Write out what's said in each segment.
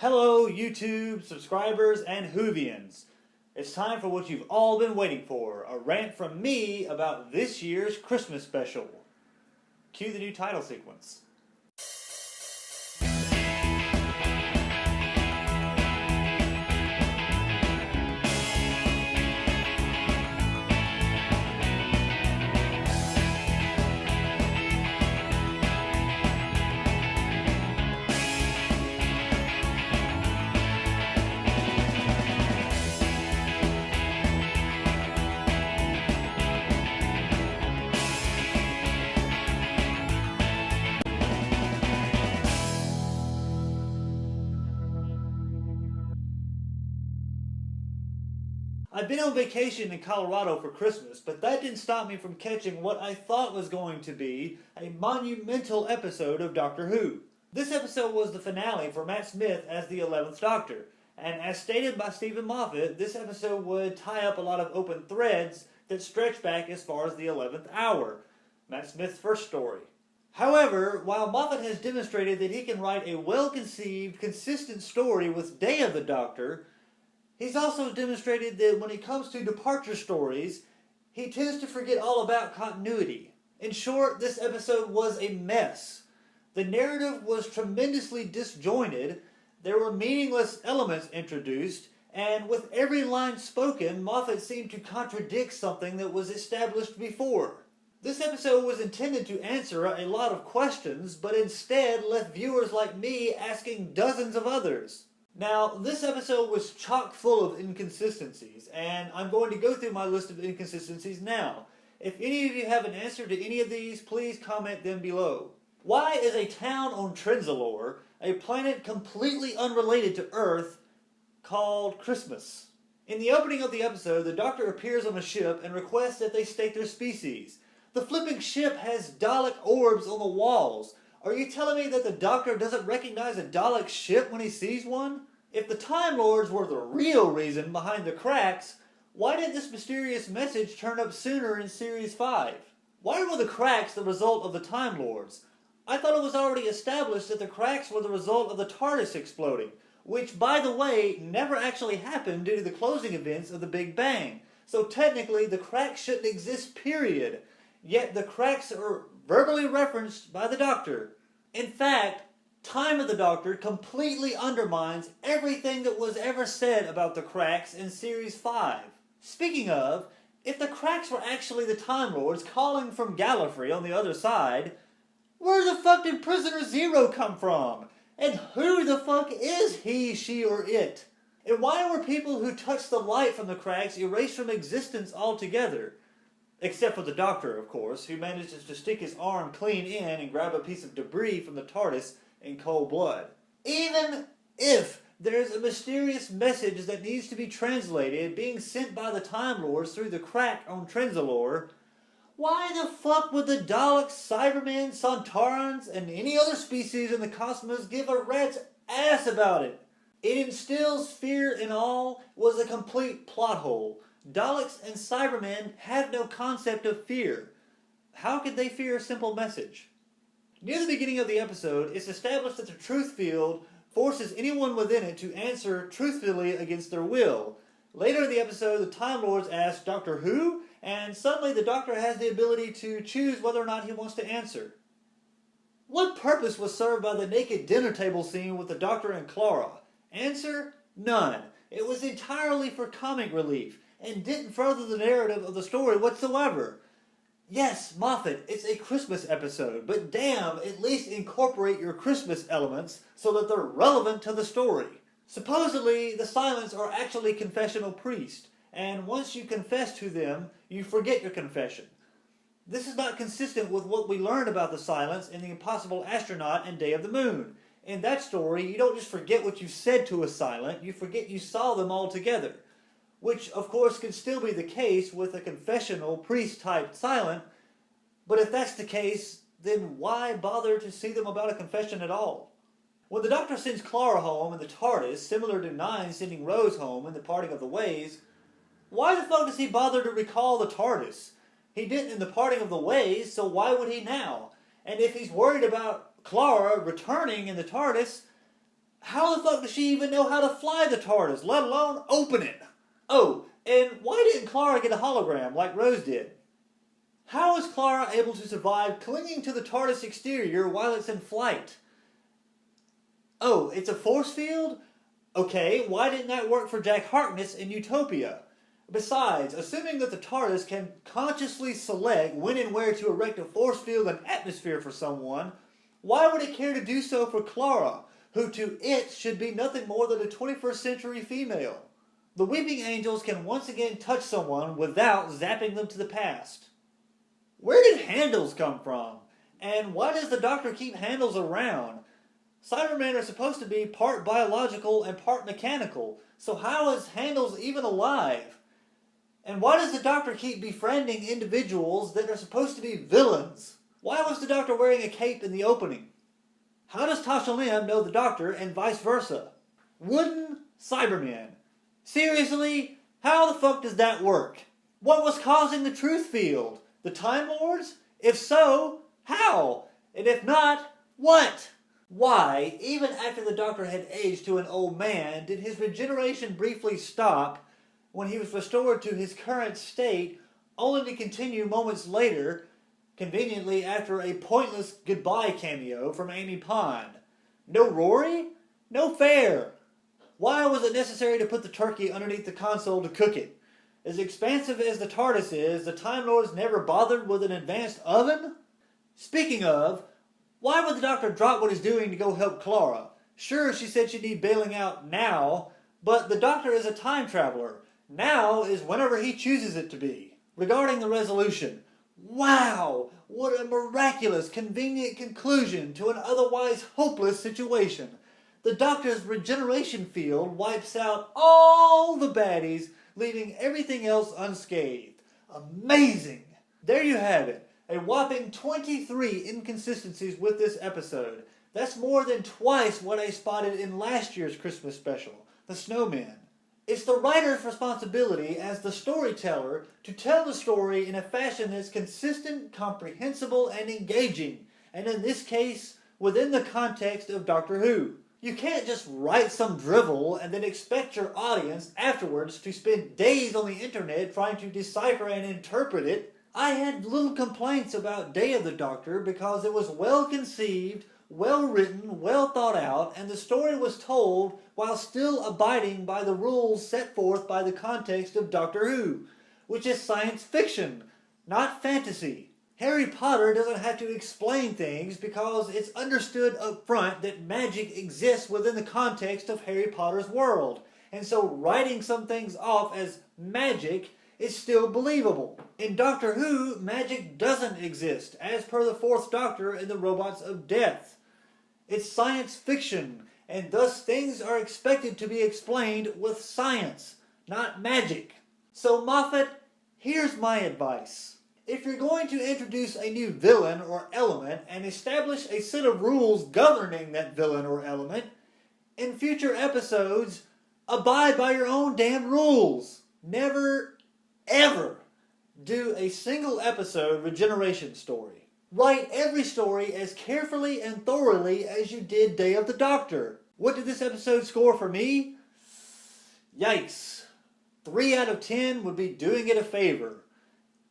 Hello, YouTube subscribers and Whovians. It's time for what you've all been waiting for, a rant from me about this year's Christmas special. Cue the new title sequence. I've been on vacation in Colorado for Christmas, but that didn't stop me from catching what I thought was going to be a monumental episode of Doctor Who. This episode was the finale for Matt Smith as the 11th Doctor, and as stated by Stephen Moffat, this episode would tie up a lot of open threads that stretch back as far as the 11th hour, Matt Smith's first story. However, while Moffat has demonstrated that he can write a well-conceived, consistent story with Day of the Doctor, he's also demonstrated that when it comes to departure stories, he tends to forget all about continuity. In short, this episode was a mess. The narrative was tremendously disjointed, there were meaningless elements introduced, and with every line spoken, Moffat seemed to contradict something that was established before. This episode was intended to answer a lot of questions, but instead left viewers like me asking dozens of others. Now, this episode was chock full of inconsistencies, and I'm going to go through my list of inconsistencies now. If any of you have an answer to any of these, please comment them below. Why is a town on Trenzalore, a planet completely unrelated to Earth, called Christmas? In the opening of the episode, the Doctor appears on a ship and requests that they state their species. The flipping ship has Dalek orbs on the walls. Are you telling me that the Doctor doesn't recognize a Dalek ship when he sees one? If the Time Lords were the real reason behind the cracks, why did this mysterious message turn up sooner in Series 5? Why were the cracks the result of the Time Lords? I thought it was already established that the cracks were the result of the TARDIS exploding, which, by the way, never actually happened due to the closing events of the Big Bang. So technically, the cracks shouldn't exist, period. Yet the cracks are verbally referenced by the Doctor. In fact, Time of the Doctor completely undermines everything that was ever said about the cracks in Series 5. Speaking of, if the cracks were actually the Time Lords calling from Gallifrey on the other side, where the fuck did Prisoner Zero come from? And who the fuck is he, she, or it? And why were people who touched the light from the cracks erased from existence altogether? Except for the Doctor, of course, who manages to stick his arm clean in and grab a piece of debris from the TARDIS in cold blood. Even if there's a mysterious message that needs to be translated being sent by the Time Lords through the crack on Trenzalore, why the fuck would the Daleks, Cybermen, Sontarans, and any other species in the cosmos give a rat's ass about it? It instills fear in all was a complete plot hole. Daleks and Cybermen have no concept of fear. How could they fear a simple message? Near the beginning of the episode, it's established that the truth field forces anyone within it to answer truthfully against their will. Later in the episode, the Time Lords ask Doctor Who, and suddenly the Doctor has the ability to choose whether or not he wants to answer. What purpose was served by the naked dinner table scene with the Doctor and Clara? Answer? None. It was entirely for comic relief, and didn't further the narrative of the story whatsoever. Yes, Moffat, it's a Christmas episode, but damn, at least incorporate your Christmas elements so that they're relevant to the story. Supposedly, the Silents are actually confessional priests, and once you confess to them, you forget your confession. This is not consistent with what we learned about the Silents in The Impossible Astronaut and Day of the Moon. In that story, you don't just forget what you said to a Silent, you forget you saw them all together. Which, of course, can still be the case with a confessional, priest-type Silent, but if that's the case, then why bother to see them about a confession at all? When the Doctor sends Clara home in the TARDIS, similar to Nine sending Rose home in The Parting of the Ways, why the fuck does he bother to recall the TARDIS? He didn't in The Parting of the Ways, so why would he now? And if he's worried about Clara returning in the TARDIS, How the fuck does she even know how to fly the TARDIS, let alone open it? Oh, and why didn't Clara get a hologram like Rose did? How is Clara able to survive clinging to the TARDIS exterior while it's in flight? Oh, it's a force field? Okay, why didn't that work for Jack Harkness in Utopia? Besides, assuming that the TARDIS can consciously select when and where to erect a force field and atmosphere for someone, why would it care to do so for Clara, who to it should be nothing more than a 21st century female? The Weeping Angels can once again touch someone without zapping them to the past. Where did handles come from? And why does the Doctor keep handles around? Cybermen are supposed to be part biological and part mechanical, so how is handles even alive? And why does the Doctor keep befriending individuals that are supposed to be villains? Why was the Doctor wearing a cape in the opening? How does Tasha Lim know the Doctor and vice versa? Wooden Cybermen. Seriously? How the fuck does that work? What was causing the truth field? The Time Lords? If so, how? And if not, what? Why, even after the Doctor had aged to an old man, did his regeneration briefly stop when he was restored to his current state, only to continue moments later, conveniently after a pointless goodbye cameo from Amy Pond? No Rory? No fair! Why was it necessary to put the turkey underneath the console to cook it? As expansive as the TARDIS is, the Time Lords never bothered with an advanced oven? Speaking of, why would the Doctor drop what he's doing to go help Clara? Sure, she said she'd need bailing out now, but the Doctor is a time traveler. Now is whenever he chooses it to be. Regarding the resolution, wow! What a miraculous, convenient conclusion to an otherwise hopeless situation. The Doctor's regeneration field wipes out all the baddies, leaving everything else unscathed. Amazing! There you have it. A whopping 23 inconsistencies with this episode. That's more than twice what I spotted in last year's Christmas special, The Snowmen. It's the writer's responsibility as the storyteller to tell the story in a fashion that's consistent, comprehensible, and engaging, and in this case, within the context of Doctor Who. You can't just write some drivel and then expect your audience afterwards to spend days on the internet trying to decipher and interpret it. I had little complaints about Day of the Doctor because it was well conceived, well written, well thought out, and the story was told while still abiding by the rules set forth by the context of Doctor Who, which is science fiction, not fantasy. Harry Potter doesn't have to explain things because it's understood up front that magic exists within the context of Harry Potter's world, and so writing some things off as magic is still believable. In Doctor Who, magic doesn't exist, as per the Fourth Doctor in the Robots of Death. It's science fiction, and thus things are expected to be explained with science, not magic. So Moffat, here's my advice. If you're going to introduce a new villain or element and establish a set of rules governing that villain or element, in future episodes, abide by your own damn rules. Never, ever do a single episode regeneration story. Write every story as carefully and thoroughly as you did Day of the Doctor. What did this episode score for me? Yikes. 3 out of 10 would be doing it a favor.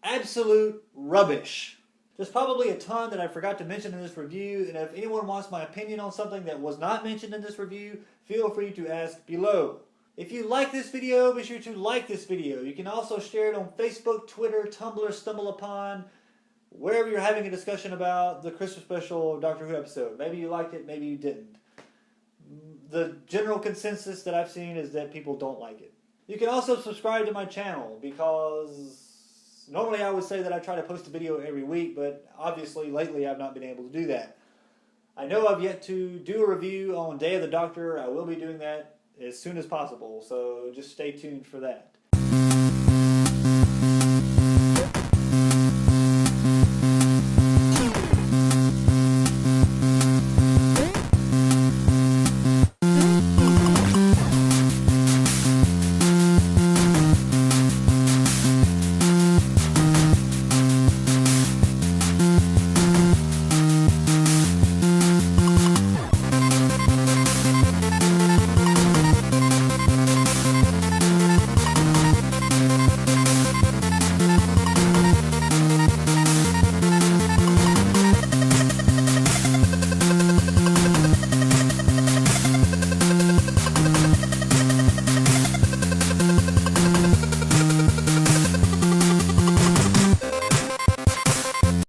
Absolute rubbish. There's probably a ton that I forgot to mention in this review, and if anyone wants my opinion on something that was not mentioned in this review, feel free to ask below. If you like this video, be sure to like this video. You can also share it on Facebook, Twitter, Tumblr, StumbleUpon, wherever you're having a discussion about the Christmas special Doctor Who episode. Maybe you liked it, maybe you didn't. The general consensus that I've seen is that people don't like it. You can also subscribe to my channel because normally I would say that I try to post a video every week, but obviously lately I've not been able to do that. I know I've yet to do a review on Day of the Doctor. I will be doing that as soon as possible, so just stay tuned for that.